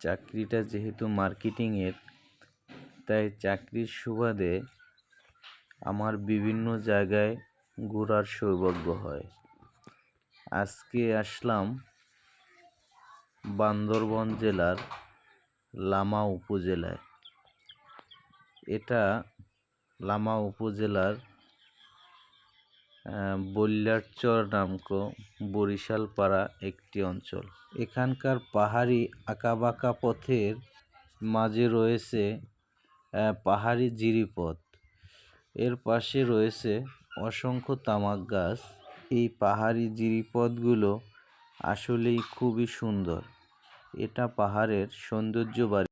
চাকরিটা যেহেতু মার্কেটিংয়ের, তাই চাকরির সুবাদে আমার বিভিন্ন জায়গায় ঘোরার সৌভাগ্য হয়। আজকে আসলাম বান্দরবান জেলার লামা উপজেলায়। এটা লামা উপজেলার বল্যারচর নামক বরিশাল পাড়া একটি অঞ্চল। এখানকার পাহাড়ি আঁকাবাঁকা পথের মাঝে রয়েছে পাহাড়ি জিরিপথ। এর পাশে রয়েছে অসংখ্য তামাক গাছ। এই পাহাড়ি জিরিপথগুলো আসলেই খুবই সুন্দর। এটা পাহাড়ের সৌন্দর্য বাড়িয়ে